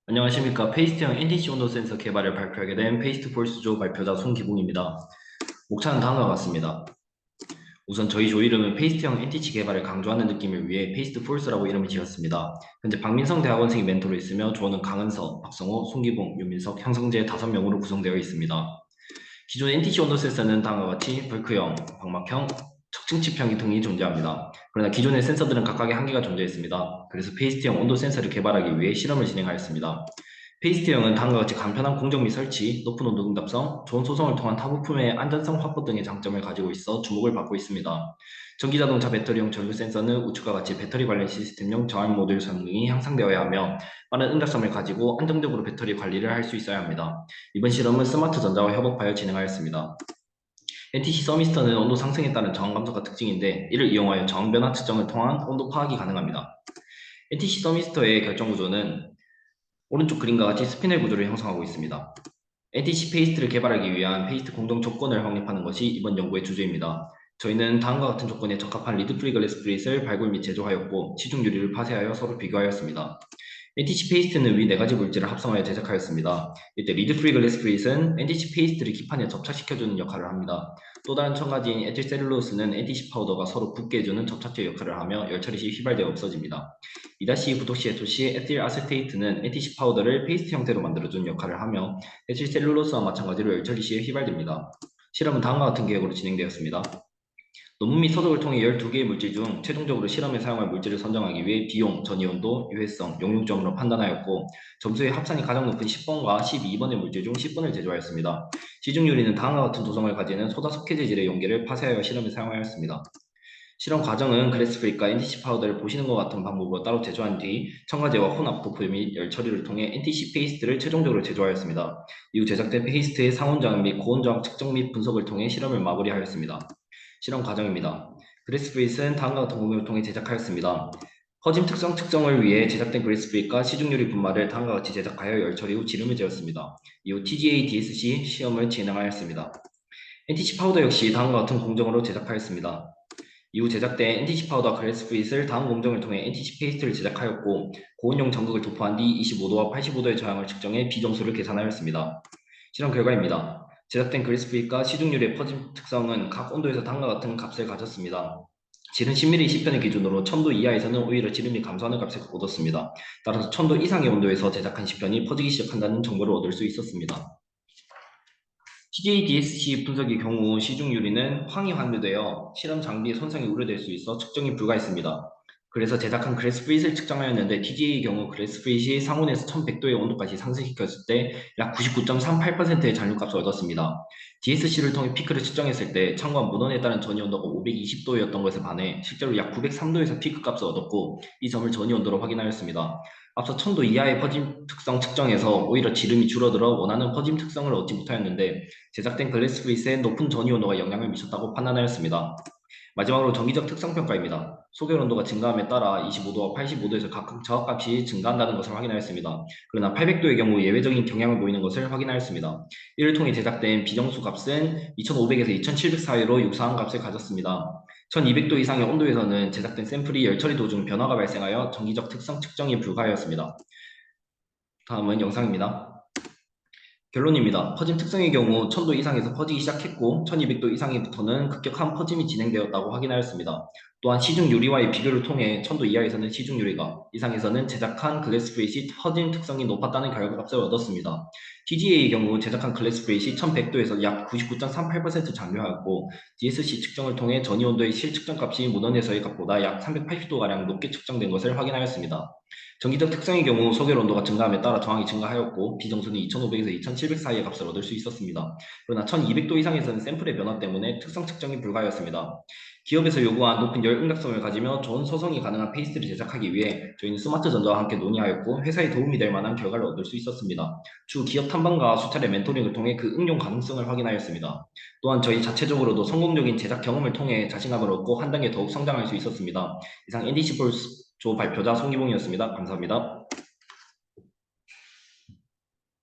안녕하십니까. 페이스트형 NTC 온도 센서 개발을 발표하게 된 페이스트폴스조 발표자 송기봉입니다. 목차는 다음과 같습니다. 우선 저희 조 이름은 페이스트형 NTC 개발을 강조하는 느낌을 위해 페이스트폴스라고 이름을 지었습니다. 현재 박민성 대학원생이 멘토로 있으며 조원은 강은서, 박성호, 송기봉, 유민석, 형성재 5명으로 구성되어 있습니다. 기존 NTC 온도 센서는 다음과 같이 벌크형, 방막형, 척층치평 등이 존재합니다. 그러나 기존의 센서들은 각각의 한계가 존재했습니다. 그래서 페이스트형 온도 센서를 개발하기 위해 실험을 진행하였습니다. 페이스트형은 다음과 같이 간편한 공정 및 설치, 높은 온도 응답성, 좋은 소성을 통한 타 부품의 안전성 확보 등의 장점을 가지고 있어 주목을 받고 있습니다. 전기자동차 배터리용 전류 센서는 우측과 같이 배터리 관련 시스템용 저항 모듈 성능이 향상되어야 하며 빠른 응답성을 가지고 안정적으로 배터리 관리를 할 수 있어야 합니다. 이번 실험은 스마트전자와 협업하여 진행하였습니다. NTC 서미스터는 온도 상승에 따른 저항 감소가 특징인데 이를 이용하여 저항 변화 측정을 통한 온도 파악이 가능합니다. NTC 서미스터의 결정 구조는 오른쪽 그림과 같이 스피넬 구조를 형성하고 있습니다. NTC 페이스트를 개발하기 위한 페이스트 공동 조건을 확립하는 것이 이번 연구의 주제입니다. 저희는 다음과 같은 조건에 적합한 리드 프리 글래스 플릿을 발굴 및 제조하였고 시중 유리를 파쇄하여 서로 비교하였습니다. NTC 페이스트는 위 4가지 물질을 합성하여 제작하였습니다. 이때 리드 프리 글래스 플릿은 NTC 페이스트를 기판에 접착시켜주는 역할을 합니다. 또 다른 첨가지인 에틸셀룰로스는 NTC 파우더가 서로 붙게 해주는 접착제 역할을 하며 열처리 시 휘발되어 없어집니다. 2-2 부독 시해토 시 에틸 아세테이트는 NTC 파우더를 페이스트 형태로 만들어주는 역할을 하며 에틸셀룰로스와 마찬가지로 열처리 시에 휘발됩니다. 실험은 다음과 같은 계획으로 진행되었습니다. 논문 및 서적을 통해 12개의 물질 중 최종적으로 실험에 사용할 물질을 선정하기 위해 비용, 전이온도, 유해성, 용융점으로 판단하였고 점수의 합산이 가장 높은 10번과 12번의 물질 중 10번을 제조하였습니다. 시중유리는 다음과 같은 조성을 가지는 소다 석회 재질의 용기를 파쇄하여 실험에 사용하였습니다. 실험 과정은 그래스프릿과 NTC 파우더를 보시는 것 같은 방법으로 따로 제조한 뒤 첨가제와 혼합 도포 및 열 처리를 통해 NTC 페이스트를 최종적으로 제조하였습니다. 이후 제작된 페이스트의 상온저항 및 고온저항 측정 및 분석을 통해 실험을 마무리하였습니다. 실험 과정입니다. 그래스프릿은 다음과 같은 공정을 통해 제작하였습니다. 퍼짐 특성 측정을 위해 제작된 그래스프릿과 시중유리 분말을 다음과 같이 제작하여 열 처리 후 지름을 재었습니다. 이후 TGA DSC 시험을 진행하였습니다. NTC 파우더 역시 다음과 같은 공정으로 제작하였습니다. 이후 제작된 NTC 파우더 그래스프릿을 다음 공정을 통해 NTC 페이스트를 제작하였고 고온용 전극을 도포한 뒤 25도와 85도의 저항을 측정해 비정수를 계산하였습니다. 실험 결과입니다. 제작된 그래스프릿과 시중률의 퍼짐 특성은 각 온도에서 다음과 같은 값을 가졌습니다. 지름 10mm 10편을 기준으로 1000도 이하에서는 오히려 지름이 감소하는 값을 얻었습니다. 따라서 1000도 이상의 온도에서 제작한 10편이 퍼지기 시작한다는 정보를 얻을 수 있었습니다. TJ-DSC 분석의 경우 시중유리는 황이 함유되어 실험 장비에 손상이 우려될 수 있어 측정이 불가했습니다. 그래서 제작한 그래스프릿을 측정하였는데 TJ의 경우 그래스프릿이 상온에서 1100도의 온도까지 상승시켰을 때 약 99.38%의 잔류값을 얻었습니다. DSC를 통해 피크를 측정했을 때 참고한 문헌에 따른 전이온도가 520도였던 것에 반해 실제로 약 903도에서 피크 값을 얻었고 이 점을 전이온도로 확인하였습니다. 앞서 1000도 이하의 퍼짐 특성 측정에서 오히려 지름이 줄어들어 원하는 퍼짐 특성을 얻지 못하였는데 제작된 글래스프릿에 높은 전이온도가 영향을 미쳤다고 판단하였습니다. 마지막으로 정기적 특성평가입니다. 소결 온도가 증가함에 따라 25도와 85도에서 각각 저하값이 증가한다는 것을 확인하였습니다. 그러나 800도의 경우 예외적인 경향을 보이는 것을 확인하였습니다. 이를 통해 제작된 비정수 값은 2500에서 2700 사이로 유사한 값을 가졌습니다. 1200도 이상의 온도에서는 제작된 샘플이 열처리 도중 변화가 발생하여 정기적 특성 측정이 불가하였습니다. 다음은 영상입니다. 결론입니다. 퍼짐 특성의 경우 1000도 이상에서 퍼지기 시작했고 1200도 이상부터는 급격한 퍼짐이 진행되었다고 확인하였습니다. 또한 시중 유리와의 비교를 통해 1000도 이하에서는 시중 유리가, 이상에서는 제작한 글래스프릿이 퍼짐 특성이 높았다는 결과값을 얻었습니다. TGA의 경우 제작한 글래스프릿이 1100도에서 약 99.38% 잔류하였고 DSC 측정을 통해 전이온도의 실측정값이 문헌에서의 값보다 약 380도가량 높게 측정된 것을 확인하였습니다. 전기적 특성의 경우 소결 온도가 증가함에 따라 저항이 증가하였고 비정수는 2500에서 2700 사이의 값을 얻을 수 있었습니다. 그러나 1200도 이상에서는 샘플의 변화 때문에 특성 측정이 불가하였습니다. 기업에서 요구한 높은 열 응답성을 가지며 좋은 소성이 가능한 페이스트를 제작하기 위해 저희는 스마트 전자와 함께 논의하였고 회사에 도움이 될 만한 결과를 얻을 수 있었습니다. 추후 기업 탐방과 수차례 멘토링을 통해 그 응용 가능성을 확인하였습니다. 또한 저희 자체적으로도 성공적인 제작 경험을 통해 자신감을 얻고 한 단계 더욱 성장할 수 있었습니다. 이상 NDC 조 발표자 송기봉이었습니다. 감사합니다.